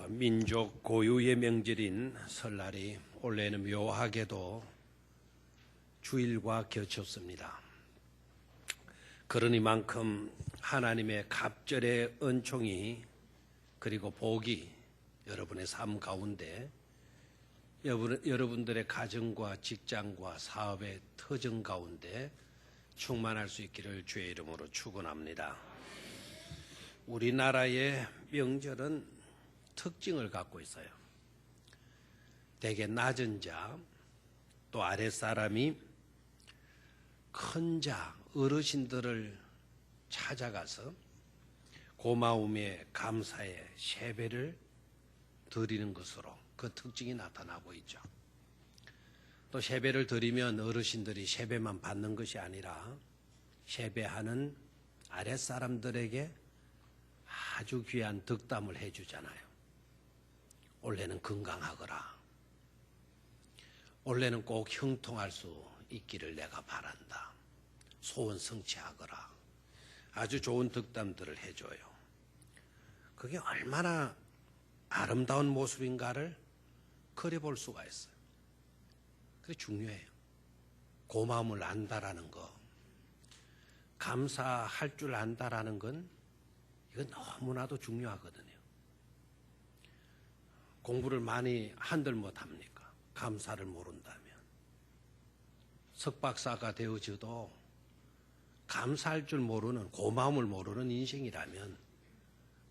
민족 고유의 명절인 설날이 올해는 묘하게도 주일과 겹쳤습니다. 그러니만큼 하나님의 갑절의 은총이 그리고 복이 여러분의 삶 가운데 여러분들의 가정과 직장과 사업의 터전 가운데 충만할 수 있기를 주의 이름으로 축원합니다. 우리나라의 명절은 특징을 갖고 있어요. 대개 낮은 자, 또 아랫사람이 큰 자, 어르신들을 찾아가서 고마움에 감사에 세배를 드리는 것으로 그 특징이 나타나고 있죠. 또 세배를 드리면 어르신들이 세배만 받는 것이 아니라 세배하는 아랫사람들에게 아주 귀한 덕담을 해주잖아요. 올해는 건강하거라. 올해는 꼭 형통할 수 있기를 내가 바란다. 소원 성취하거라. 아주 좋은 덕담들을 해줘요. 그게 얼마나 아름다운 모습인가를 그려볼 수가 있어요. 그게 중요해요. 고마움을 안다라는 거, 감사할 줄 안다라는 건 이건 너무나도 중요하거든요. 공부를 많이 한들 못합니까? 감사를 모른다면. 석박사가 되어져도 감사할 줄 모르는, 고마움을 모르는 인생이라면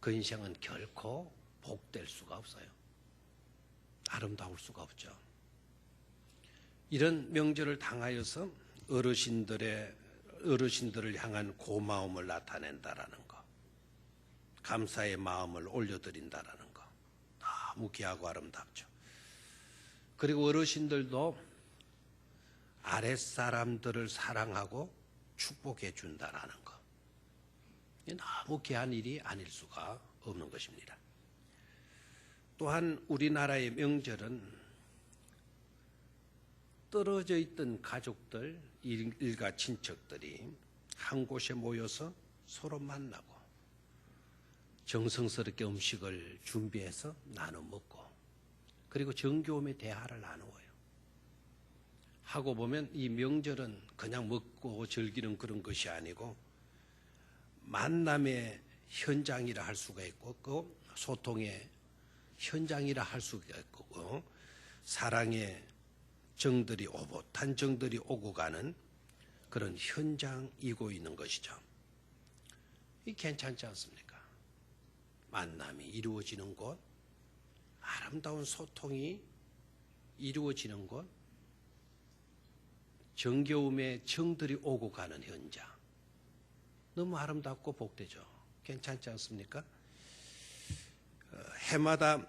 그 인생은 결코 복될 수가 없어요. 아름다울 수가 없죠. 이런 명절을 당하여서 어르신들을 향한 고마움을 나타낸다라는 것, 감사의 마음을 올려드린다라는 것, 너무 귀하고 아름답죠. 그리고 어르신들도 아랫사람들을 사랑하고 축복해 준다라는 것, 너무 귀한 일이 아닐 수가 없는 것입니다. 또한 우리나라의 명절은 떨어져 있던 가족들, 일가 친척들이 한 곳에 모여서 서로 만나고 정성스럽게 음식을 준비해서 나눠 먹고 그리고 정겨움의 대화를 나누어요. 하고 보면 이 명절은 그냥 먹고 즐기는 그런 것이 아니고 만남의 현장이라 할 수가 있고 그 소통의 현장이라 할 수가 있고 사랑의 정들이 오붓한 정들이 오고 가는 그런 현장이고 있는 것이죠. 이 괜찮지 않습니까? 만남이 이루어지는 곳, 아름다운 소통이 이루어지는 곳, 정겨움의 정들이 오고 가는 현장. 너무 아름답고 복되죠. 괜찮지 않습니까? 해마다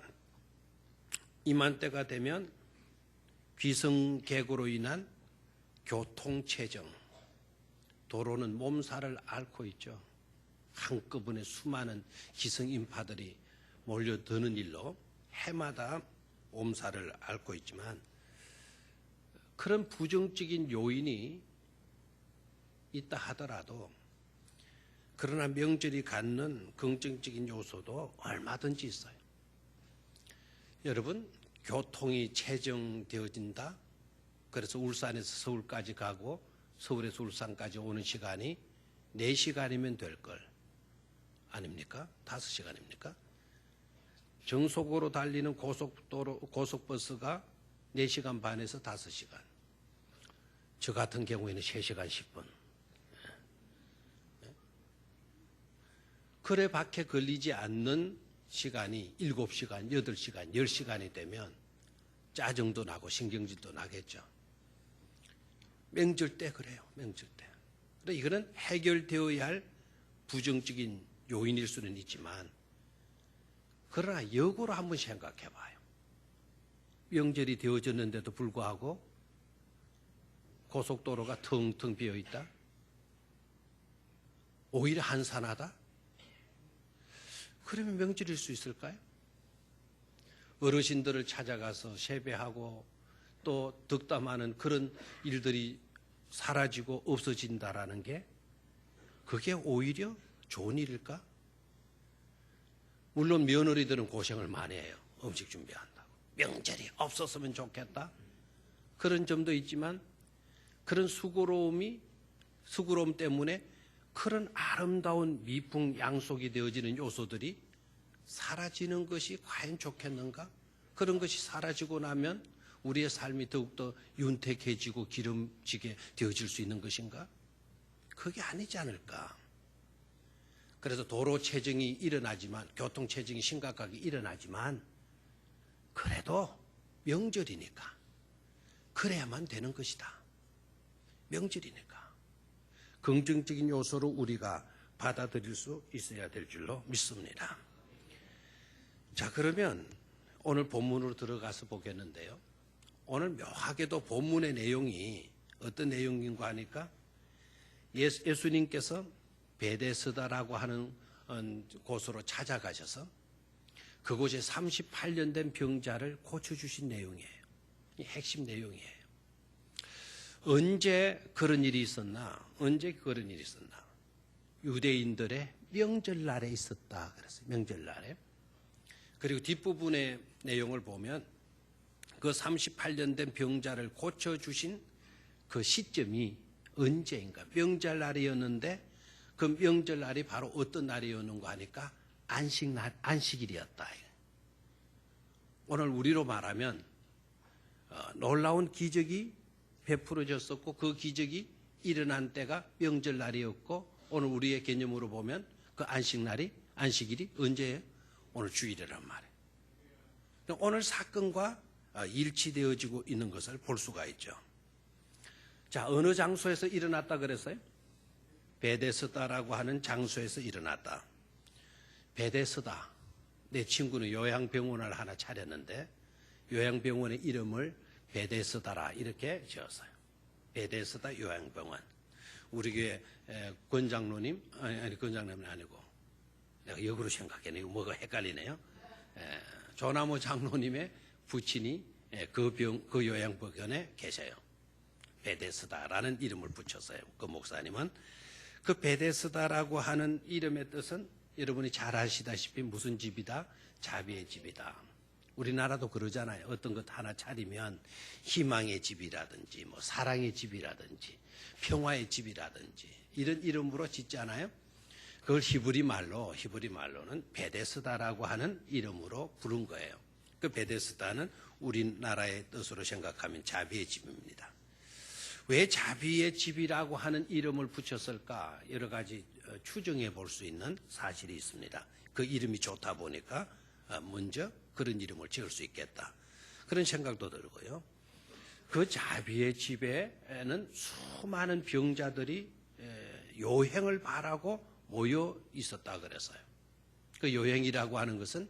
이맘때가 되면 귀성객으로 인한 교통체증, 도로는 몸살을 앓고 있죠. 한꺼번에 수많은 기성인파들이 몰려드는 일로 해마다 몸살을 앓고 있지만 그런 부정적인 요인이 있다 하더라도 그러나 명절이 갖는 긍정적인 요소도 얼마든지 있어요. 여러분, 교통이 체증되어진다. 그래서 울산에서 서울까지 가고 서울에서 울산까지 오는 시간이 4시간이면 될 걸. 아닙니까? 5시간입니까? 정속으로 달리는 고속버스가 4시간 반에서 5시간. 저 같은 경우에는 3시간 10분. 그래 밖에 걸리지 않는 시간이 7시간, 8시간, 10시간이 되면 짜증도 나고 신경질도 나겠죠. 명절 때 그래요. 명절 때. 그런데 이거는 해결되어야 할 부정적인 요인일 수는 있지만 그러나 역으로 한번 생각해 봐요. 명절이 되어졌는데도 불구하고 고속도로가 텅텅 비어 있다? 오히려 한산하다? 그러면 명절일 수 있을까요? 어르신들을 찾아가서 세배하고 또 덕담하는 그런 일들이 사라지고 없어진다라는 게 그게 오히려 좋은 일일까? 물론 며느리들은 고생을 많이 해요. 음식 준비한다고. 명절이 없었으면 좋겠다. 그런 점도 있지만 그런 수고로움 때문에 그런 아름다운 미풍양속이 되어지는 요소들이 사라지는 것이 과연 좋겠는가? 그런 것이 사라지고 나면 우리의 삶이 더욱더 윤택해지고 기름지게 되어질 수 있는 것인가? 그게 아니지 않을까? 그래서 도로 체증이 일어나지만, 교통 체증이 심각하게 일어나지만, 그래도 명절이니까 그래야만 되는 것이다. 명절이니까 긍정적인 요소로 우리가 받아들일 수 있어야 될 줄로 믿습니다. 자, 그러면 오늘 본문으로 들어가서 보겠는데요. 오늘 묘하게도 본문의 내용이 어떤 내용인가 하니까 예수님께서 베데스다라고 하는 곳으로 찾아가셔서 그곳에 38년 된 병자를 고쳐주신 내용이에요. 이 핵심 내용이에요. 언제 그런 일이 있었나? 유대인들의 명절날에 있었다 그랬어요. 명절날에. 그리고 뒷부분의 내용을 보면 그 38년 된 병자를 고쳐주신 그 시점이 언제인가? 명절날이었는데 그 명절날이 바로 어떤 날이었는가 하니까 안식일이었다. 오늘 우리로 말하면 놀라운 기적이 베풀어졌었고 그 기적이 일어난 때가 명절날이었고 오늘 우리의 개념으로 보면 그 안식일이 언제예요? 오늘 주일이란 말이에요. 오늘 사건과 일치되어지고 있는 것을 볼 수가 있죠. 자, 어느 장소에서 일어났다 그랬어요? 베데스다라고 하는 장소에서 일어났다. 베데스다. 내 친구는 요양병원을 하나 차렸는데 요양병원의 이름을 베데스다라 이렇게 지었어요. 베데스다 요양병원. 우리 교회 권장로님, 아니 권장님은 아니고 내가 역으로 생각했네요. 뭐가 헷갈리네요. 조나무 장로님의 부친이 그 요양병원에 계셔요. 베데스다라는 이름을 붙였어요. 그 목사님은. 그 베데스다라고 하는 이름의 뜻은 여러분이 잘 아시다시피 무슨 집이다? 자비의 집이다. 우리나라도 그러잖아요. 어떤 것 하나 차리면 희망의 집이라든지 뭐 사랑의 집이라든지 평화의 집이라든지 이런 이름으로 짓잖아요. 그걸 히브리 말로는 베데스다라고 하는 이름으로 부른 거예요. 그 베데스다는 우리나라의 뜻으로 생각하면 자비의 집입니다. 왜 자비의 집이라고 하는 이름을 붙였을까? 여러 가지 추정해 볼 수 있는 사실이 있습니다. 그 이름이 좋다 보니까 먼저 그런 이름을 지을 수 있겠다. 그런 생각도 들고요. 그 자비의 집에는 수많은 병자들이 요행을 바라고 모여 있었다 그랬어요. 그 요행이라고 하는 것은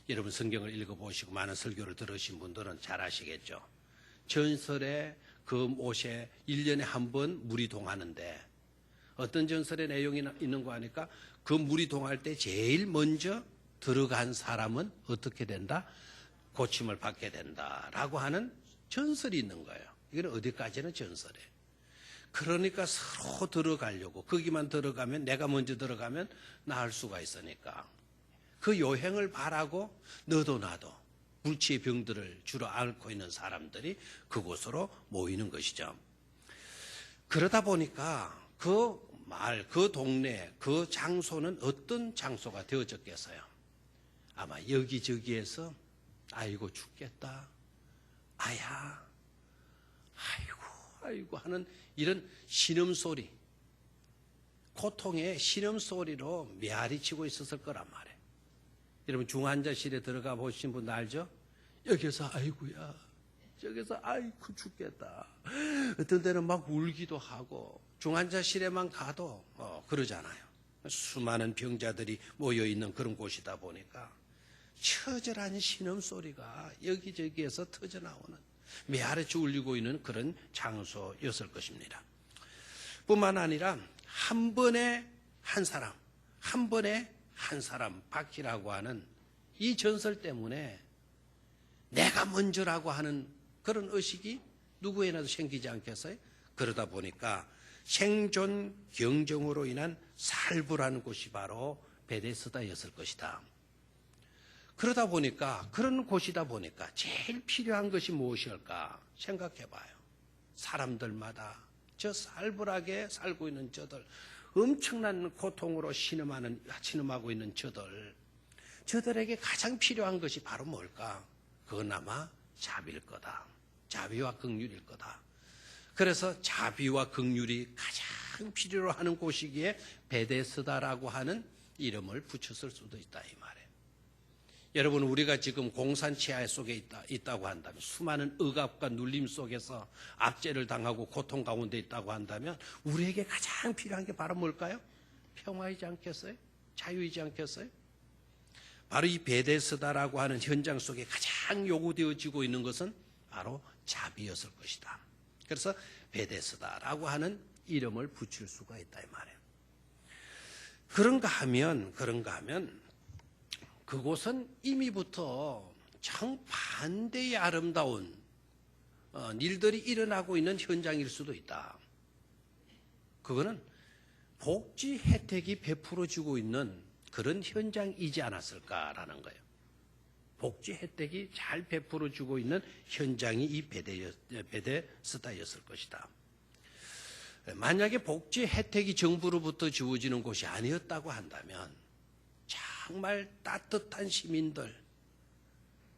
여러분 성경을 읽어보시고 많은 설교를 들으신 분들은 잘 아시겠죠. 전설의 그 못에 1년에 한 번 물이 동하는데 어떤 전설의 내용이 있는가 하니까 그 물이 동할 때 제일 먼저 들어간 사람은 어떻게 된다? 고침을 받게 된다라고 하는 전설이 있는 거예요. 이건 어디까지는 전설이에요. 그러니까 서로 들어가려고 거기만 들어가면 내가 먼저 들어가면 나을 수가 있으니까 그 요행을 바라고 너도 나도 물치의 병들을 주로 앓고 있는 사람들이 그곳으로 모이는 것이죠. 그러다 보니까 그 동네, 그 장소는 어떤 장소가 되어졌겠어요? 아마 여기저기에서 아이고 죽겠다, 아야, 아이고 하는 이런 신음소리, 고통의 신음소리로 메아리치고 있었을 거란 말이에요. 여러분 중환자실에 들어가 보신 분 알죠? 여기서 아이고야, 저기서 아이고 죽겠다. 어떤 때는 막 울기도 하고 중환자실에만 가도 그러잖아요. 수많은 병자들이 모여있는 그런 곳이다 보니까 처절한 신음소리가 여기저기에서 터져나오는 메아리치 울리고 있는 그런 장소였을 것입니다. 뿐만 아니라 한 번에 한 사람 박히라고 하는 이 전설 때문에 내가 먼저라고 하는 그런 의식이 누구에나도 생기지 않겠어요? 그러다 보니까 생존 경쟁으로 인한 살부라는 곳이 바로 베데스다였을 것이다. 그러다 보니까 그런 곳이다 보니까 제일 필요한 것이 무엇일까 생각해 봐요. 사람들마다 저 살벌하게 살고 있는 저들, 엄청난 고통으로 신음하고 있는 저들에게 가장 필요한 것이 바로 뭘까? 그건 아마 자비일 거다. 자비와 긍휼일 거다. 그래서 자비와 긍휼이 가장 필요로 하는 곳이기에 베데스다라고 하는 이름을 붙였을 수도 있다 이 말이에요. 여러분, 우리가 지금 공산치하 속에 있다고 한다면, 수많은 억압과 눌림 속에서 압제를 당하고 고통 가운데 있다고 한다면 우리에게 가장 필요한 게 바로 뭘까요? 평화이지 않겠어요? 자유이지 않겠어요? 바로 이 베데스다라고 하는 현장 속에 가장 요구되어지고 있는 것은 바로 자비였을 것이다. 그래서 베데스다라고 하는 이름을 붙일 수가 있다 이 말이에요. 그런가 하면 그곳은 이미부터 정반대의 아름다운 일들이 일어나고 있는 현장일 수도 있다. 그거는 복지 혜택이 베풀어지고 있는 그런 현장이지 않았을까라는 거예요. 복지 혜택이 잘 베풀어지고 있는 현장이 이 베데스다였을 것이다. 만약에 복지 혜택이 정부로부터 주어지는 곳이 아니었다고 한다면 정말 따뜻한 시민들,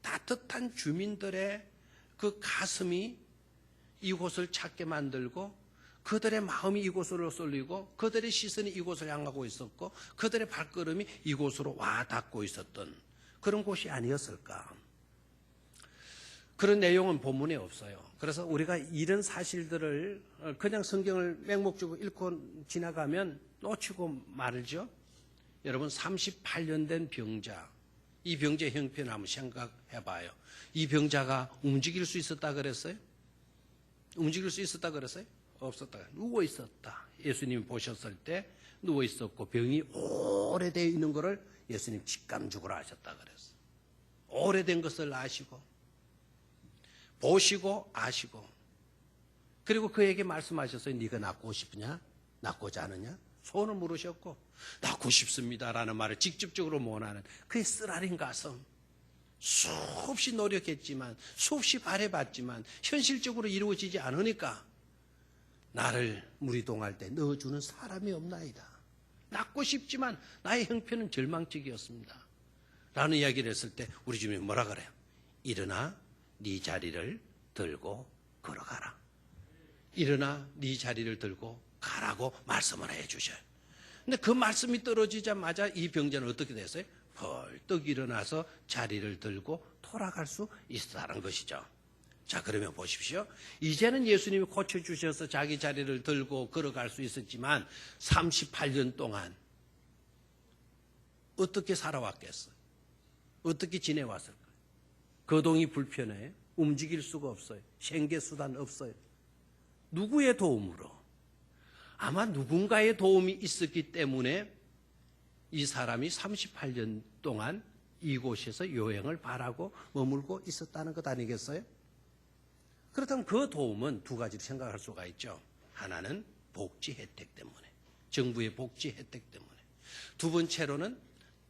따뜻한 주민들의 그 가슴이 이곳을 찾게 만들고 그들의 마음이 이곳으로 쏠리고 그들의 시선이 이곳을 향하고 있었고 그들의 발걸음이 이곳으로 와 닿고 있었던 그런 곳이 아니었을까. 그런 내용은 본문에 없어요. 그래서 우리가 이런 사실들을 그냥 성경을 맹목적으로 읽고 지나가면 놓치고 말죠. 여러분, 38년 된 병자, 이 병자의 형편을 한번 생각해 봐요. 이 병자가 움직일 수 있었다 그랬어요? 움직일 수 있었다 그랬어요? 없었다. 누워 있었다. 예수님이 보셨을 때 누워 있었고 병이 오래되어 있는 것을 예수님 직감적으로 아셨다 그랬어요. 오래된 것을 아시고 보시고 아시고, 그리고 그에게 말씀하셨어요. 네가 낫고 싶으냐? 낫고자 하느냐? 손을 물으셨고, 낫고 싶습니다라는 말을 직접적으로 못하는 그의 쓰라린 가슴, 수없이 노력했지만 수없이 바라봤지만 현실적으로 이루어지지 않으니까 나를 무리동할 때 넣어주는 사람이 없나이다. 낫고 싶지만 나의 형편은 절망적이었습니다 라는 이야기를 했을 때 우리 주님이 뭐라 그래요? 일어나 네 자리를 들고 걸어가라. 일어나 네 자리를 들고 가라고 말씀을 해주셔요. 근데 그 말씀이 떨어지자마자 이 병자는 어떻게 됐어요? 벌떡 일어나서 자리를 들고 돌아갈 수 있었다는 것이죠. 자, 그러면 보십시오. 이제는 예수님이 고쳐주셔서 자기 자리를 들고 걸어갈 수 있었지만 38년 동안 어떻게 살아왔겠어요? 어떻게 지내왔을까요? 거동이 불편해요. 움직일 수가 없어요. 생계수단 없어요. 누구의 도움으로? 아마 누군가의 도움이 있었기 때문에 이 사람이 38년 동안 이곳에서 요행을 바라고 머물고 있었다는 것 아니겠어요? 그렇다면 그 도움은 두 가지로 생각할 수가 있죠. 하나는 복지 혜택 때문에, 정부의 복지 혜택 때문에. 두 번째로는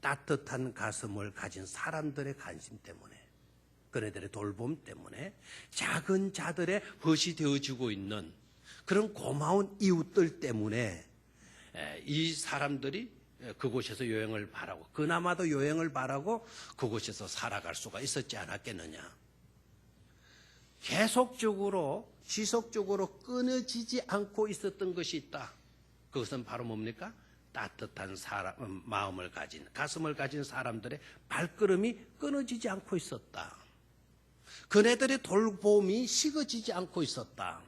따뜻한 가슴을 가진 사람들의 관심 때문에, 그네들의 돌봄 때문에 작은 자들의 벗이 되어지고 있는 그런 고마운 이웃들 때문에 이 사람들이 그곳에서 요행을 바라고, 그나마도 요행을 바라고 그곳에서 살아갈 수가 있었지 않았겠느냐. 계속적으로 지속적으로 끊어지지 않고 있었던 것이 있다. 그것은 바로 뭡니까? 따뜻한 마음을 가진, 가슴을 가진 사람들의 발걸음이 끊어지지 않고 있었다. 그네들의 돌봄이 식어지지 않고 있었다.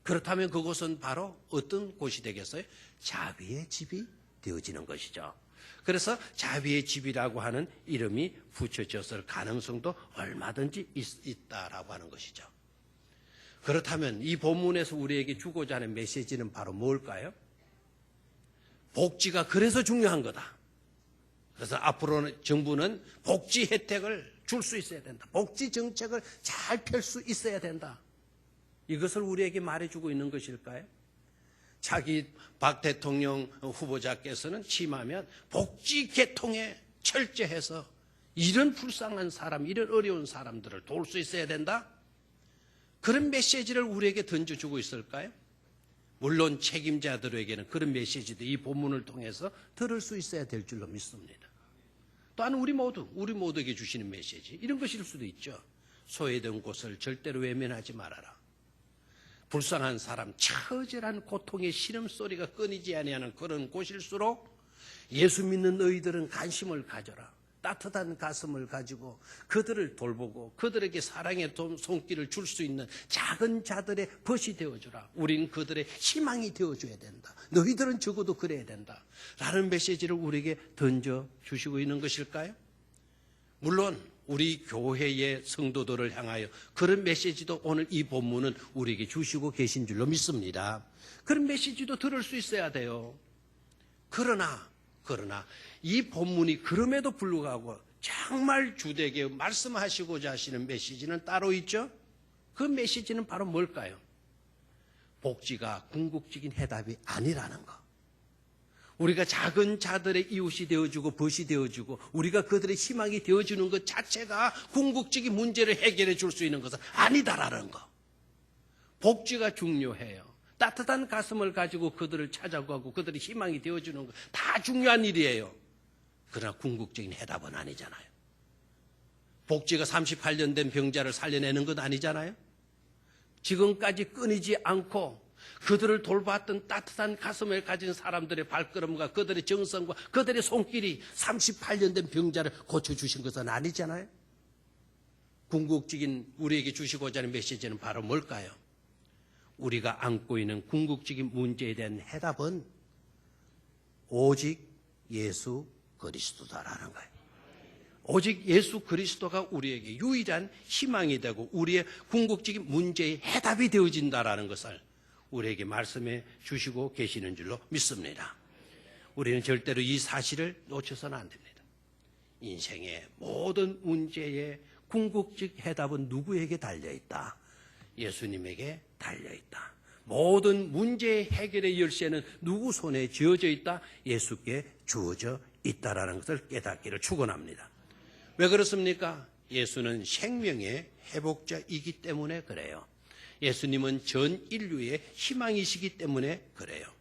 그렇다면 그곳은 바로 어떤 곳이 되겠어요? 자비의 집이 되어지는 것이죠. 그래서 자비의 집이라고 하는 이름이 붙여졌을 가능성도 얼마든지 있다라고 하는 것이죠. 그렇다면 이 본문에서 우리에게 주고자 하는 메시지는 바로 뭘까요? 복지가 그래서 중요한 거다. 그래서 앞으로는 정부는 복지 혜택을 줄 수 있어야 된다. 복지 정책을 잘 펼 수 있어야 된다. 이것을 우리에게 말해주고 있는 것일까요? 자기 박 대통령 후보자께서는 취임하면 복지 개통에 철저해서 이런 불쌍한 사람, 이런 어려운 사람들을 도울 수 있어야 된다? 그런 메시지를 우리에게 던져주고 있을까요? 물론 책임자들에게는 그런 메시지도 이 본문을 통해서 들을 수 있어야 될 줄로 믿습니다. 또한 우리 모두에게 주시는 메시지, 이런 것일 수도 있죠. 소외된 곳을 절대로 외면하지 말아라. 불쌍한 사람, 처절한 고통의 신음소리가 끊이지 아니하는 그런 곳일수록 예수 믿는 너희들은 관심을 가져라. 따뜻한 가슴을 가지고 그들을 돌보고 그들에게 사랑의 손길을 줄 수 있는 작은 자들의 벗이 되어주라. 우린 그들의 희망이 되어줘야 된다. 너희들은 적어도 그래야 된다. 라는 메시지를 우리에게 던져주시고 있는 것일까요? 물론 우리 교회의 성도들을 향하여 그런 메시지도 오늘 이 본문은 우리에게 주시고 계신 줄로 믿습니다. 그런 메시지도 들을 수 있어야 돼요. 그러나 이 본문이 그럼에도 불구하고 정말 주되게 말씀하시고자 하시는 메시지는 따로 있죠. 그 메시지는 바로 뭘까요? 복지가 궁극적인 해답이 아니라는 것. 우리가 작은 자들의 이웃이 되어주고 벗이 되어주고 우리가 그들의 희망이 되어주는 것 자체가 궁극적인 문제를 해결해 줄 수 있는 것은 아니다라는 것. 복지가 중요해요. 따뜻한 가슴을 가지고 그들을 찾아가고 그들의 희망이 되어주는 것 다 중요한 일이에요. 그러나 궁극적인 해답은 아니잖아요. 복지가 38년 된 병자를 살려내는 건 아니잖아요. 지금까지 끊이지 않고 그들을 돌봤던 따뜻한 가슴을 가진 사람들의 발걸음과 그들의 정성과 그들의 손길이 38년 된 병자를 고쳐주신 것은 아니잖아요. 궁극적인 우리에게 주시고자 하는 메시지는 바로 뭘까요? 우리가 안고 있는 궁극적인 문제에 대한 해답은 오직 예수 그리스도다라는 거예요. 오직 예수 그리스도가 우리에게 유일한 희망이 되고 우리의 궁극적인 문제의 해답이 되어진다라는 것을 우리에게 말씀해 주시고 계시는 줄로 믿습니다. 우리는 절대로 이 사실을 놓쳐서는 안 됩니다. 인생의 모든 문제의 궁극적 해답은 누구에게 달려있다? 예수님에게 달려있다. 모든 문제의 해결의 열쇠는 누구 손에 쥐어져 있다? 예수께 주어져 있다라는 것을 깨닫기를 축원합니다. 왜 그렇습니까? 예수는 생명의 회복자이기 때문에 그래요. 예수님은 전 인류의 희망이시기 때문에 그래요.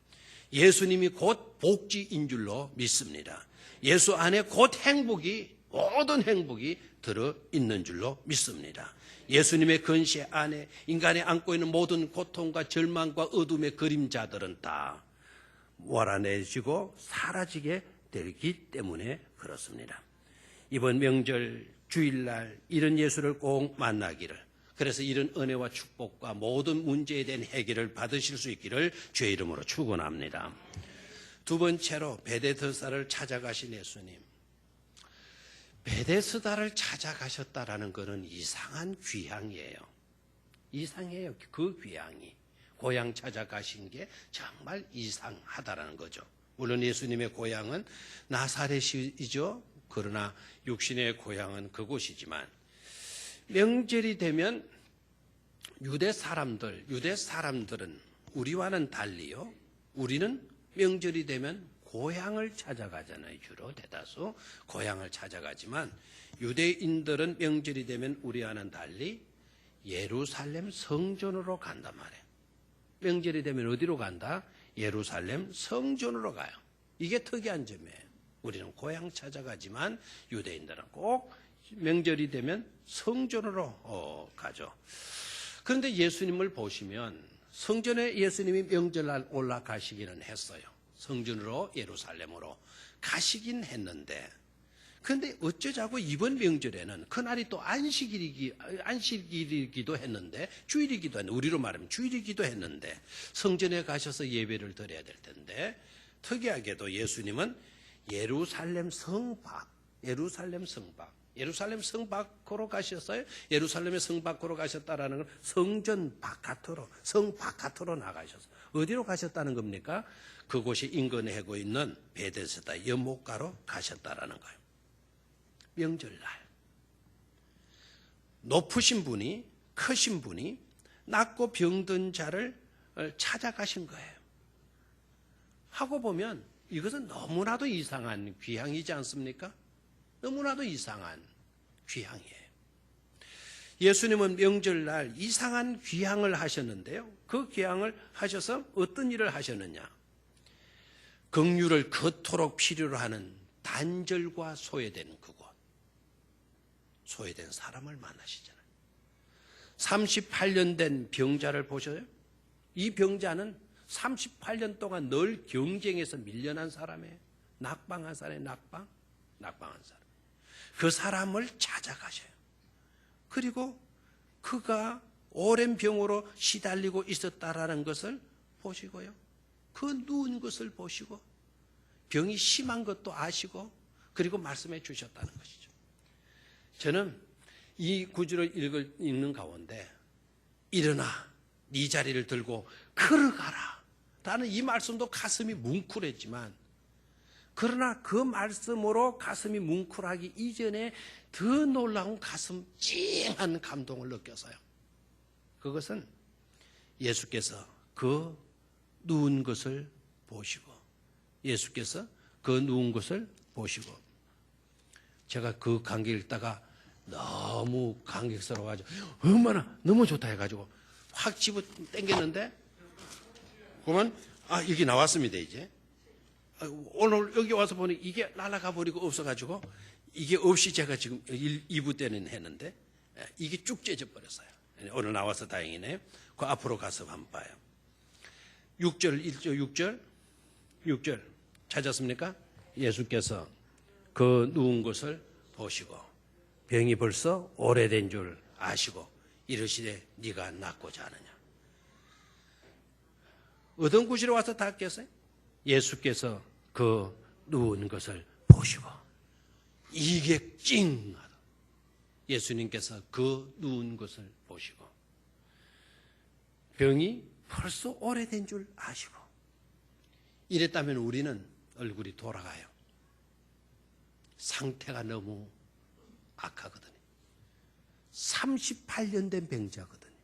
예수님이 곧 복지인 줄로 믿습니다. 예수 안에 곧 행복이, 모든 행복이 들어있는 줄로 믿습니다. 예수님의 근시 안에 인간이 안고 있는 모든 고통과 절망과 어둠의 그림자들은 다 몰아내지고 사라지게 되기 때문에 그렇습니다. 이번 명절 주일날 이런 예수를 꼭 만나기를, 그래서 이런 은혜와 축복과 모든 문제에 대한 해결을 받으실 수 있기를 주의 이름으로 축원합니다. 두 번째로 베데스다를 찾아가신 예수님. 베데스다를 찾아가셨다라는 것은 이상한 귀향이에요. 이상해요. 그 귀향이. 고향 찾아가신 게 정말 이상하다라는 거죠. 물론 예수님의 고향은 나사렛이죠. 그러나 육신의 고향은 그곳이지만 명절이 되면 유대 사람들은 우리와는 달리요. 우리는 명절이 되면 고향을 찾아가잖아요. 주로 대다수 고향을 찾아가지만 유대인들은 명절이 되면 우리와는 달리 예루살렘 성전으로 간단 말이에요. 명절이 되면 어디로 간다? 예루살렘 성전으로 가요. 이게 특이한 점이에요. 우리는 고향 찾아가지만 유대인들은 꼭 명절이 되면 성전으로 가죠. 그런데 예수님을 보시면 성전에 예수님이 명절날 올라가시기는 했어요. 성전으로 예루살렘으로 가시긴 했는데, 그런데 어쩌자고 이번 명절에는 그날이 또 안식일이기도 했는데, 주일이기도 했는데, 우리로 말하면 주일이기도 했는데 성전에 가셔서 예배를 드려야 될 텐데, 특이하게도 예수님은 예루살렘 성 밖으로 가셨어요. 예루살렘의 성 밖으로 가셨다라는 건 성전 바깥으로, 성 바깥으로 나가셨어요. 어디로 가셨다는 겁니까? 그곳이 인근하고 있는 베데스다 연못가로 가셨다라는 거예요. 명절날 높으신 분이, 크신 분이 낫고 병든 자를 찾아가신 거예요. 하고 보면 이것은 너무나도 이상한 귀향이지 않습니까? 너무나도 이상한 귀향이에요. 예수님은 명절날 이상한 귀향을 하셨는데요. 그 귀향을 하셔서 어떤 일을 하셨느냐? 긍휼을 그토록 필요로 하는 단절과 소외된 그곳, 소외된 사람을 만나시잖아요. 38년 된 병자를 보셔요. 이 병자는 38년 동안 늘 경쟁에서 밀려난 사람이에요. 낙방한 사람이에요. 낙방한 사람. 그 사람을 찾아가셔요. 그리고 그가 오랜 병으로 시달리고 있었다라는 것을 보시고요. 그 누운 것을 보시고 병이 심한 것도 아시고 그리고 말씀해 주셨다는 것이죠. 저는 이 구절을 읽는 가운데 일어나 네 자리를 들고 걸어가라 라는 이 말씀도 가슴이 뭉클했지만 그러나 그 말씀으로 가슴이 뭉클하기 이전에 더 놀라운 가슴 찡한 감동을 느껴서요. 그것은 예수께서 그 누운 것을 보시고 예수께서 그 누운 것을 보시고 제가 그 관계 읽다가 너무 감격스러워가지고 얼마나 너무 좋다 해가지고 확 집어 당겼는데 그러면 여기 나왔습니다. 이제 오늘 여기 와서 보니 이게 날아가 버리고 없어가지고 이게 없이 제가 지금 2부 때는 했는데 이게 쭉 째져 버렸어요. 오늘 나와서 다행이네요. 그 앞으로 가서 한번 봐요. 6절 1절 6절 찾았습니까? 예수께서 그 누운 것을 보시고 병이 벌써 오래된 줄 아시고 이르시되 네가 낫고자 하느냐. 어떤 구실에 와서 닿겠어요? 예수께서 그 누운 것을 보시고 이게 찡하다. 예수님께서 그 누운 것을 보시고 병이 벌써 오래된 줄 아시고 이랬다면 우리는 얼굴이 돌아가요. 상태가 너무 악하거든요. 38년 된 병자거든요.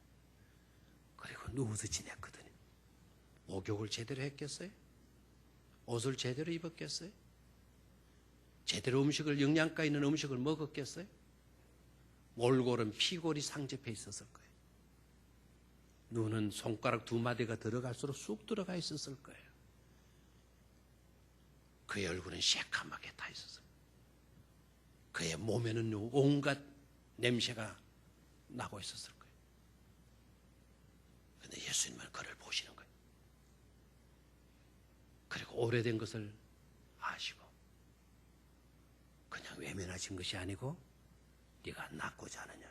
그리고 누워서 지냈거든요. 목욕을 제대로 했겠어요? 옷을 제대로 입었겠어요? 제대로 음식을 영양가 있는 음식을 먹었겠어요? 몰골은 피골이 상접해 있었을 거예요. 눈은 손가락 2마디가 들어갈수록 쑥 들어가 있었을 거예요. 그의 얼굴은 새까맣게 타 있었어요. 그의 몸에는 온갖 냄새가 나고 있었을 거예요. 그런데 예수님은 그를 보시는 거예요. 그리고 오래된 것을 아시고 그냥 외면하신 것이 아니고 네가 낫고자 하느냐.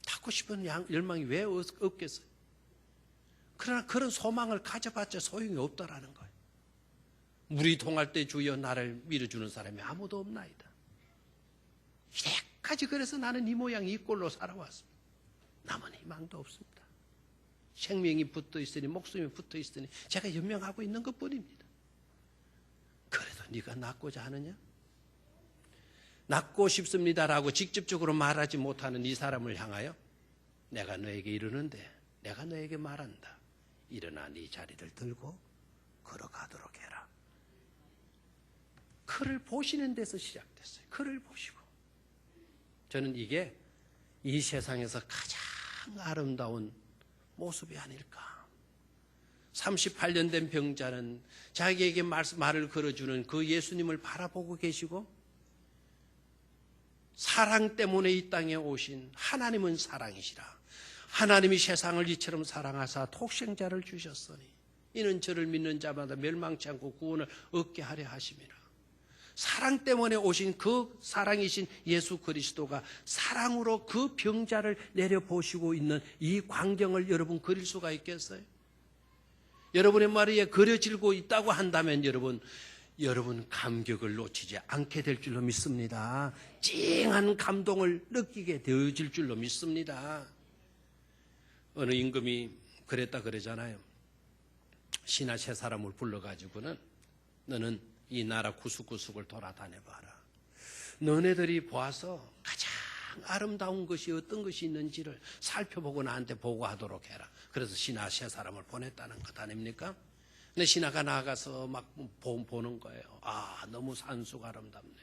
낫고 싶은 열망이 왜 없겠어요? 그러나 그런 소망을 가져봤자 소용이 없다라는 거예요. 물이 동할 때 주여 나를 밀어주는 사람이 아무도 없나이다. 이때까지 그래서 나는 이 모양 이 꼴로 살아왔습니다. 남은 희망도 없습니다. 생명이 붙어 있으니 목숨이 붙어 있으니 제가 연명하고 있는 것뿐입니다. 그래도 네가 낫고자 하느냐? 낫고 싶습니다라고 직접적으로 말하지 못하는 이 사람을 향하여 내가 너에게 이르는데 내가 너에게 말한다. 일어나 네 자리를 들고 걸어가도록 해라. 그를 보시는 데서 시작됐어요. 그를 보시고. 저는 이게 이 세상에서 가장 아름다운 모습이 아닐까. 38년 된 병자는 자기에게 말을 걸어주는 그 예수님을 바라보고 계시고 사랑 때문에 이 땅에 오신 하나님은 사랑이시라. 하나님이 세상을 이처럼 사랑하사 독생자를 주셨으니 이는 저를 믿는 자마다 멸망치 않고 구원을 얻게 하려 하심이라. 사랑 때문에 오신 그 사랑이신 예수 그리스도가 사랑으로 그 병자를 내려보시고 있는 이 광경을 여러분 그릴 수가 있겠어요? 여러분의 머리에 그려지고 있다고 한다면 여러분 감격을 놓치지 않게 될 줄로 믿습니다. 찡한 감동을 느끼게 되어질 줄로 믿습니다. 어느 임금이 그랬다 그러잖아요. 신하 세 사람을 불러가지고는 너는 이 나라 구석구석을 돌아다녀봐라. 너네들이 보아서 가장 아름다운 것이 어떤 것이 있는지를 살펴보고 나한테 보고하도록 해라. 그래서 신하 세 사람을 보냈다는 것 아닙니까? 내 신하가 나가서 막 보는 거예요. 아, 너무 산수가 아름답네.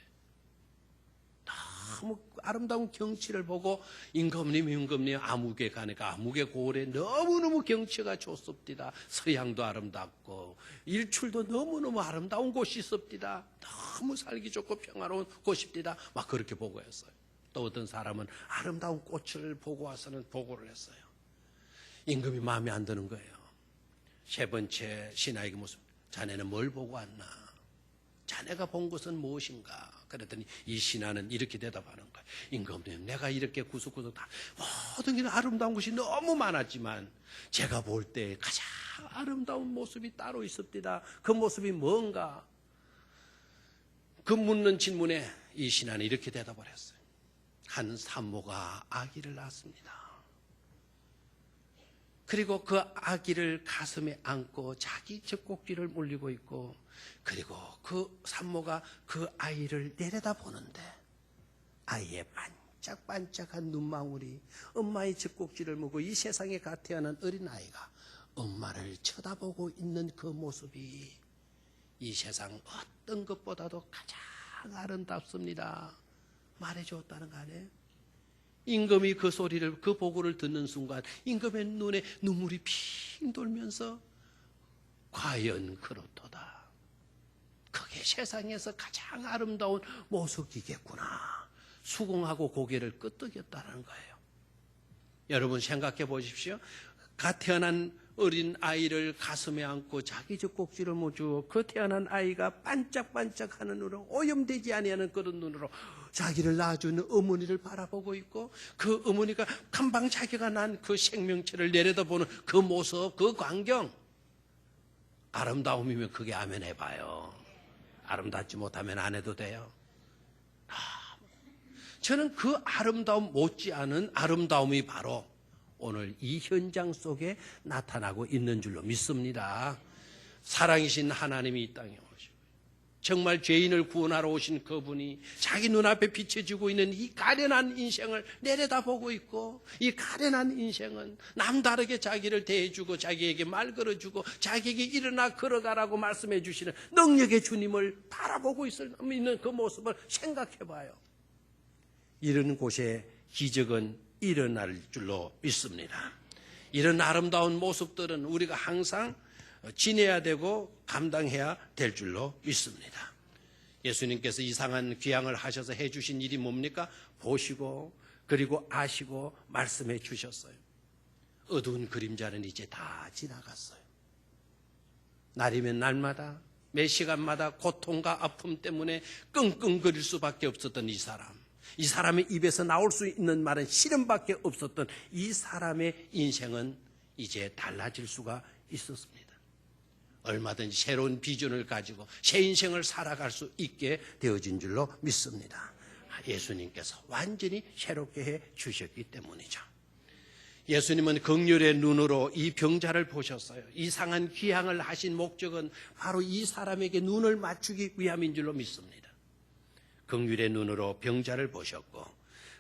너무 아름다운 경치를 보고 임금님 아무개 가니까 아무개 고을에 너무너무 경치가 좋습니다. 서양도 아름답고 일출도 너무너무 아름다운 곳이 있습니다. 너무 살기 좋고 평화로운 곳입니다. 막 그렇게 보고했어요. 또 어떤 사람은 아름다운 꽃을 보고 와서는 보고를 했어요. 임금이 마음에 안 드는 거예요. 세 번째 신하에게 무슨, 자네는 뭘 보고 왔나? 자네가 본 것은 무엇인가? 그랬더니 이 신하는 이렇게 대답하는 거예요. 임금님, 내가 이렇게 구석구석 다 모든 게 아름다운 것이 너무 많았지만 제가 볼 때 가장 아름다운 모습이 따로 있습니다. 그 모습이 뭔가? 그 묻는 질문에 이 신하는 이렇게 대답을 했어요. 한 산모가 아기를 낳았습니다. 그리고 그 아기를 가슴에 안고 자기 젖꼭지를 물리고 있고, 그리고 그 산모가 그 아이를 내려다보는데 아이의 반짝반짝한 눈망울이 엄마의 젖꼭지를 물고 이 세상에 갓 태어난 어린아이가 엄마를 쳐다보고 있는 그 모습이 이 세상 어떤 것보다도 가장 아름답습니다. 말해주었다는 거 아니에요? 임금이 그 소리를, 그 보고를 듣는 순간 임금의 눈에 눈물이 핑 돌면서 과연 그렇도다. 그게 세상에서 가장 아름다운 모습이겠구나. 수긍하고 고개를 끄덕였다는 거예요. 여러분 생각해 보십시오. 갓 태어난 어린 아이를 가슴에 안고 자기 젖꼭지를 모주어 그 태어난 아이가 반짝반짝하는 눈으로, 오염되지 아니하는 그런 눈으로 자기를 낳아주는 어머니를 바라보고 있고, 그 어머니가 금방 자기가 난 그 생명체를 내려다보는 그 모습, 그 광경, 아름다움이면 그게 아멘 해봐요. 아름답지 못하면 안 해도 돼요. 저는 그 아름다움 못지않은 아름다움이 바로 오늘 이 현장 속에 나타나고 있는 줄로 믿습니다. 사랑이신 하나님이 이 땅에 오시고 정말 죄인을 구원하러 오신 그분이 자기 눈앞에 비춰지고 있는 이 가련한 인생을 내려다보고 있고, 이 가련한 인생은 남다르게 자기를 대해주고 자기에게 말 걸어주고 자기에게 일어나 걸어가라고 말씀해 주시는 능력의 주님을 바라보고 있는 그 모습을 생각해 봐요. 이런 곳에 기적은 일어날 줄로 믿습니다. 이런 아름다운 모습들은 우리가 항상 지내야 되고 감당해야 될 줄로 믿습니다. 예수님께서 이상한 귀향을 하셔서 해주신 일이 뭡니까? 보시고 그리고 아시고 말씀해 주셨어요. 어두운 그림자는 이제 다 지나갔어요. 날이면 날마다 매 시간마다 고통과 아픔 때문에 끙끙거릴 수밖에 없었던 이 사람의 입에서 나올 수 있는 말은 시름밖에 없었던 이 사람의 인생은 이제 달라질 수가 있었습니다. 얼마든지 새로운 비전을 가지고 새 인생을 살아갈 수 있게 되어진 줄로 믿습니다. 예수님께서 완전히 새롭게 해 주셨기 때문이죠. 예수님은 긍휼의 눈으로 이 병자를 보셨어요. 이상한 귀향을 하신 목적은 바로 이 사람에게 눈을 맞추기 위함인 줄로 믿습니다. 긍휼의 눈으로 병자를 보셨고,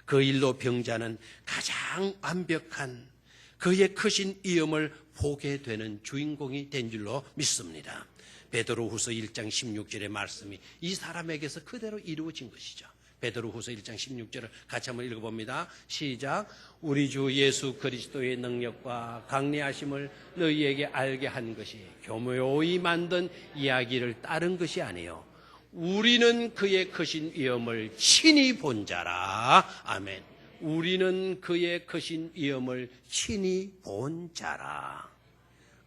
그 일로 병자는 가장 완벽한 그의 크신 위엄을 보게 되는 주인공이 된 줄로 믿습니다. 베드로후서 1장 16절의 말씀이 이 사람에게서 그대로 이루어진 것이죠. 베드로후서 1장 16절을 같이 한번 읽어봅니다. 시작. 우리 주 예수 그리스도의 능력과 강리하심을 너희에게 알게 한 것이 교묘히 만든 이야기를 따른 것이 아니요 우리는 그의 크신 위엄을 친히 본 자라. 아멘. 우리는 그의 크신 위엄을 친히 본 자라.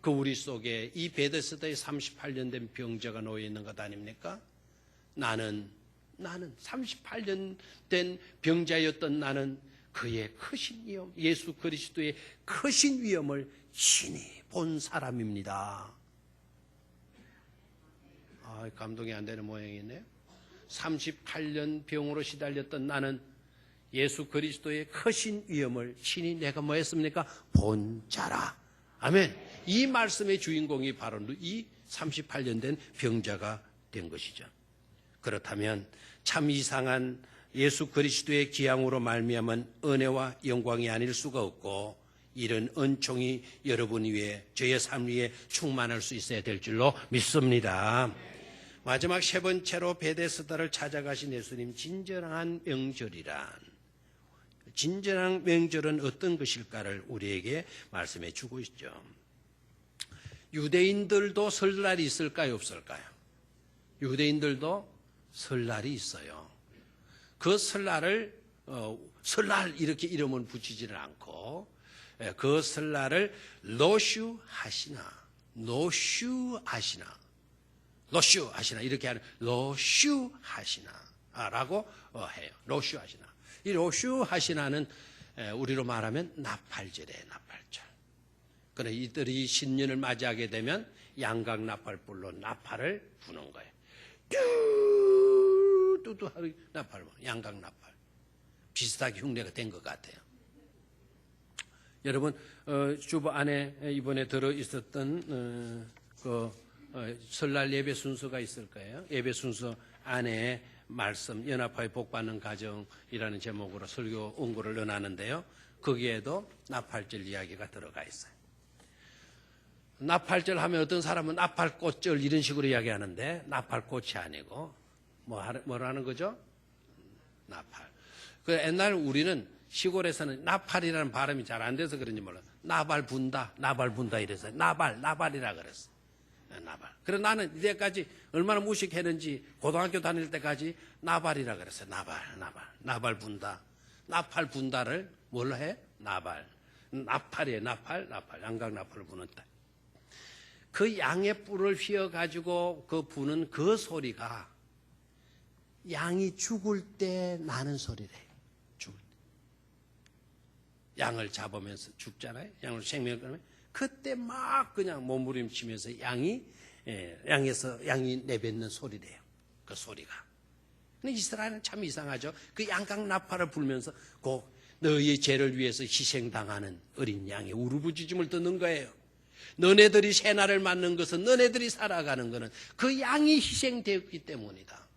그 우리 속에 이 베데스다에 38년 된 병자가 놓여 있는 것 아닙니까? 나는 38년 된 병자였던 나는 그의 크신 위엄, 예수 그리스도의 크신 위엄을 친히 본 사람입니다. 감동이 안 되는 모양이네요. 38년 병으로 시달렸던 나는 예수 그리스도의 크신 위엄을 친히 내가 뭐 했습니까? 본 자라. 아멘. 이 말씀의 주인공이 바로 이 38년 된 병자가 된 것이죠. 그렇다면 참 이상한 예수 그리스도의 기양으로 말미암은 은혜와 영광이 아닐 수가 없고, 이런 은총이 여러분 위에, 저의 삶 위에 충만할 수 있어야 될 줄로 믿습니다. 마지막 세 번째로 베데스다를 찾아가신 예수님, 진정한 명절은 어떤 것일까를 우리에게 말씀해 주고 있죠. 유대인들도 설날이 있을까요, 없을까요? 유대인들도 설날이 있어요. 그 설날을 설날 이렇게 이름은 붙이지는 않고 그 설날을 로슈 하시나 이렇게 하는 로슈 하시나라고 해요. 로슈 하시나. 이 로슈 하시나는 우리로 말하면 나팔절이에요. 나팔절. 그래 이들이 신년을 맞이하게 되면 양각 나팔불로 나팔을 부는 거예요. 뚜뚜 하는 나팔, 양각 나팔. 비슷하게 흉내가 된 것 같아요. 여러분 주보 안에 이번에 들어 있었던 설날 예배 순서가 있을 거예요. 예배 순서 안에 말씀 연합하여 복받는 가정이라는 제목으로 설교 원고를 넣어놨는데요. 거기에도 나팔절 이야기가 들어가 있어요. 나팔절 하면 어떤 사람은 나팔꽃절 이런 식으로 이야기하는데 나팔꽃이 아니고 뭐라는 거죠? 나팔. 그 옛날 우리는 시골에서는 나팔이라는 발음이 잘 안 돼서 그런지 몰라. 나발 분다 이래서 나발이라 그랬어. 나발. 그래 나는 이제까지 얼마나 무식했는지 고등학교 다닐 때까지 나발이라 그랬어요. 나발 분다. 나팔 분다를 뭘로 해? 나발. 나팔이에요. 나팔. 양각 나팔을 부는다. 그 양의 뿔을 휘어가지고 그 부는 그 소리가 양이 죽을 때 나는 소리래요. 죽을 때. 양을 잡으면서 죽잖아요. 양을 생명을 끊으면 그때 막 그냥 몸부림치면서 양이 내뱉는 소리래요. 그 소리가. 근데 이스라엘은 참 이상하죠. 그 양각 나팔을 불면서 너희의 죄를 위해서 희생당하는 어린 양의 울부짖음을 듣는 거예요. 너네들이 새날을 맞는 것은 너네들이 살아가는 것은 그 양이 희생되었기 때문이다.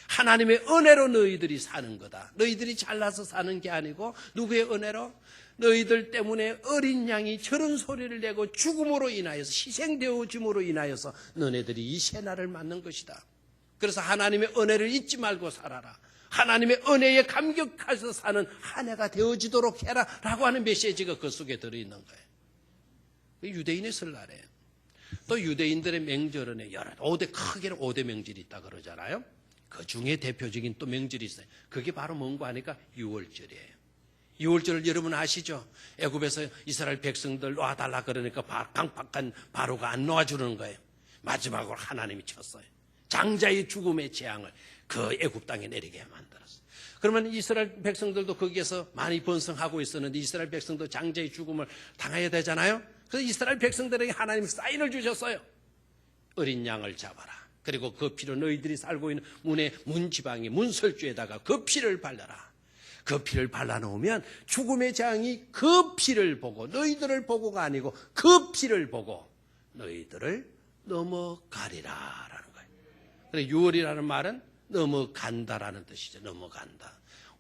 하나님의 은혜로 너희들이 사는 거다. 너희들이 잘나서 사는 게 아니고 누구의 은혜로? 너희들 때문에 어린 양이 저런 소리를 내고 죽음으로 인하여서 희생되어짐으로 인하여서 너네들이 이 새날을 맞는 것이다. 그래서 하나님의 은혜를 잊지 말고 살아라. 하나님의 은혜에 감격해서 사는 한 해가 되어지도록 해라 라고 하는 메시지가 그 속에 들어있는 거예요. 유대인의 설날이에요. 또 유대인들의 명절은 크게는 5대 명절이 있다 그러잖아요. 그 중에 대표적인 또 명절이 있어요. 그게 바로 뭔가 하니까 6월절이에요. 6월절을 여러분 아시죠? 애굽에서 이스라엘 백성들 놔달라 그러니까 강팍한 바로가 안 놓아주는 거예요. 마지막으로 하나님이 쳤어요. 장자의 죽음의 재앙을 그 애굽 땅에 내리게 만들었어요. 그러면 이스라엘 백성들도 거기에서 많이 번성하고 있었는데 이스라엘 백성도 장자의 죽음을 당해야 되잖아요. 그래서 이스라엘 백성들에게 하나님이 사인을 주셨어요. 어린 양을 잡아라. 그리고 그 피로 너희들이 살고 있는 문지방의 문설주에다가 그 피를 발라라. 그 피를 발라놓으면 죽음의 재앙이 그 피를 보고 너희들을 보고가 아니고 그 피를 보고 너희들을 넘어가리라 라는 거예요. 그래서 6월이라는 말은 넘어간다라는 뜻이죠. 넘어간다.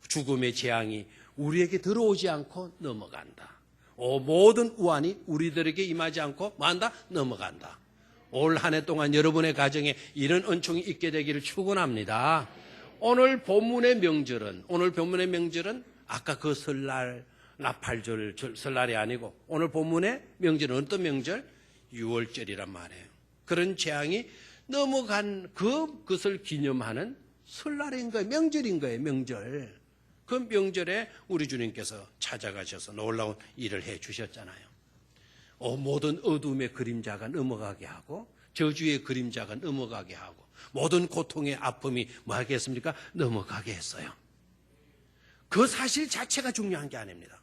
죽음의 재앙이 우리에게 들어오지 않고 넘어간다. 모든 우환이 우리들에게 임하지 않고 뭐한다? 넘어간다. 올 한 해 동안 여러분의 가정에 이런 은총이 있게 되기를 축원합니다. 오늘 본문의 명절은 아까 그 설날 나팔절 설날이 아니고 오늘 본문의 명절은 어떤 명절? 6월절이란 말이에요. 그런 재앙이 넘어간 그것을 기념하는 설날인 거예요. 명절인 거예요. 명절. 그 명절에 우리 주님께서 찾아가셔서 놀라운 일을 해 주셨잖아요. 모든 어둠의 그림자가 넘어가게 하고 저주의 그림자가 넘어가게 하고 모든 고통의 아픔이 뭐 하겠습니까? 넘어가게 했어요. 그 사실 자체가 중요한 게 아닙니다.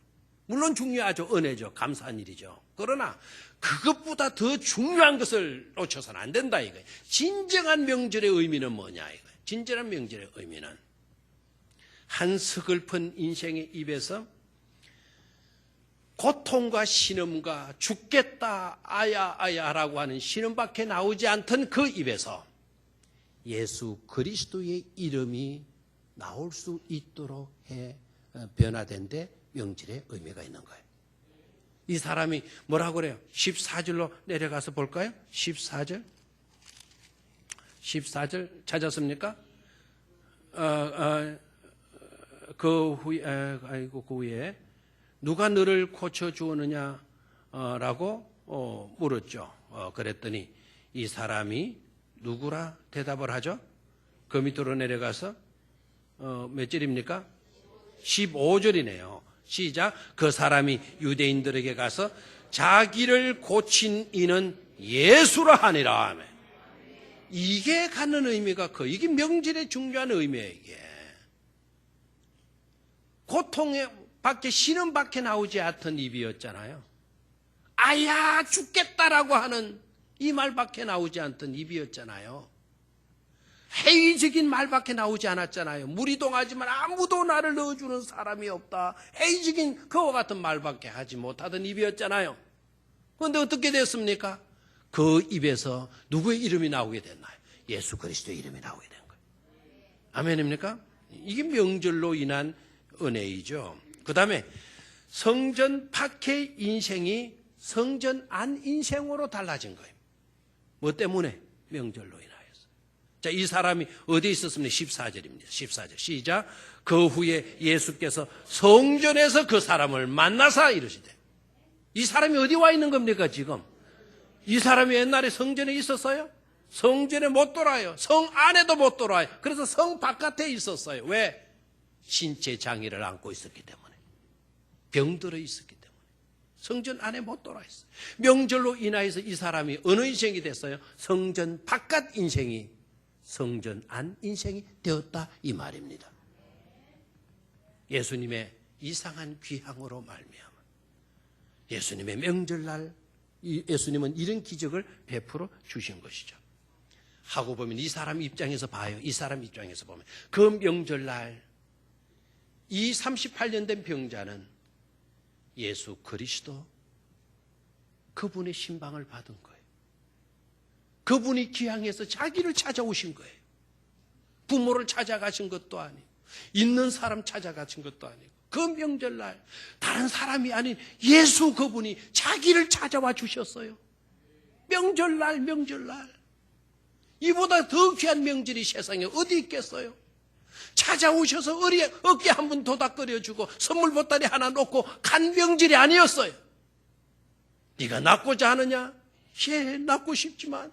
물론 중요하죠. 은혜죠. 감사한 일이죠. 그러나 그것보다 더 중요한 것을 놓쳐서는 안 된다 이거예요. 진정한 명절의 의미는 뭐냐 이거예요. 진정한 명절의 의미는 한 서글픈 인생의 입에서 고통과 신음과 죽겠다 아야라고 하는 신음밖에 나오지 않던 그 입에서 예수 그리스도의 이름이 나올 수 있도록 해 변화된 데 명절의 의미가 있는 거예요. 이 사람이 뭐라고 그래요? 14절로 내려가서 볼까요? 14절. 14절 찾았습니까? 그 후에 누가 너를 고쳐 주었느냐? 라고 물었죠. 그랬더니 이 사람이 누구라 대답을 하죠? 그 밑으로 내려가서 몇 절입니까? 15절이네요. 시작. 그 사람이 유대인들에게 가서 자기를 고친 이는 예수라 하니라. 아멘. 이게 갖는 의미가 이게 명절의 중요한 의미예요. 이게 고통에 밖에 신음 밖에 나오지 않던 입이었잖아요. 아야 죽겠다라고 하는 이 말밖에 나오지 않던 입이었잖아요. 회의적인 말밖에 나오지 않았잖아요. 무리동하지만 아무도 나를 넣어주는 사람이 없다. 회의적인 그와 같은 말밖에 하지 못하던 입이었잖아요. 그런데 어떻게 됐습니까? 그 입에서 누구의 이름이 나오게 됐나요? 예수 그리스도의 이름이 나오게 된 거예요. 아멘입니까? 이게 명절로 인한 은혜이죠. 그 다음에 성전 밖의 인생이 성전 안 인생으로 달라진 거예요. 뭐 때문에? 명절로 인하여서. 자, 이 사람이 어디에 있었습니까? 14절입니다. 14절 시작. 그 후에 예수께서 성전에서 그 사람을 만나사 이르시되. 이 사람이 어디 와 있는 겁니까 지금? 이 사람이 옛날에 성전에 있었어요? 성전에 못 돌아요. 성 안에도 못 돌아요. 그래서 성 바깥에 있었어요. 왜? 신체 장애를 안고 있었기 때문에. 병들어 있었기 때문에. 성전 안에 못 돌아 있어요. 명절로 인하여서 이 사람이 어느 인생이 됐어요? 성전 바깥 인생이 성전 안 인생이 되었다 이 말입니다. 예수님의 이상한 귀향으로 말미암아 예수님의 명절날 예수님은 이런 기적을 베풀어 주신 것이죠. 하고 보면 이 사람 입장에서 봐요. 이 사람 입장에서 보면 그 명절날 이 38년 된 병자는 예수 그리스도 그분의 신방을 받은 거예요. 그분이 귀향해서 자기를 찾아오신 거예요. 부모를 찾아가신 것도 아니고 있는 사람 찾아가신 것도 아니고 그 명절날 다른 사람이 아닌 예수 그분이 자기를 찾아와 주셨어요. 명절날 이보다 더 귀한 명절이 세상에 어디 있겠어요? 찾아오셔서 어깨 한 번 도닥거려주고 선물 보따리 하나 놓고 간 명절이 아니었어요. 네가 낫고자 하느냐? 예, 낫고 싶지만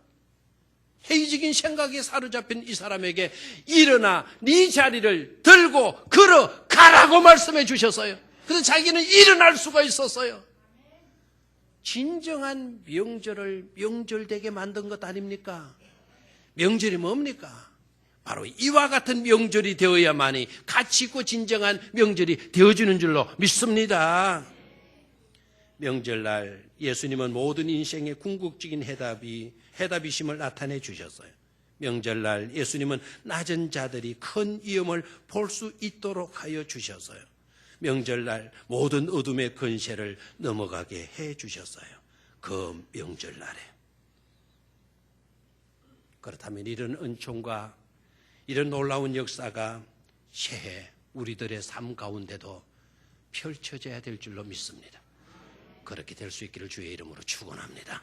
회의적인 생각에 사로잡힌 이 사람에게 일어나 네 자리를 들고 걸어가라고 말씀해 주셨어요. 그래서 자기는 일어날 수가 있었어요. 진정한 명절을 명절되게 만든 것 아닙니까? 명절이 뭡니까? 바로 이와 같은 명절이 되어야만이 가치 있고 진정한 명절이 되어주는 줄로 믿습니다. 명절날 예수님은 모든 인생의 궁극적인 해답이심을 나타내 주셨어요. 명절날 예수님은 낮은 자들이 큰 위엄을 볼 수 있도록 하여 주셨어요. 명절날 모든 어둠의 권세를 넘어가게 해 주셨어요. 그 명절날에. 그렇다면 이런 은총과 이런 놀라운 역사가 새해 우리들의 삶 가운데도 펼쳐져야 될 줄로 믿습니다. 그렇게 될 수 있기를 주의 이름으로 축원합니다.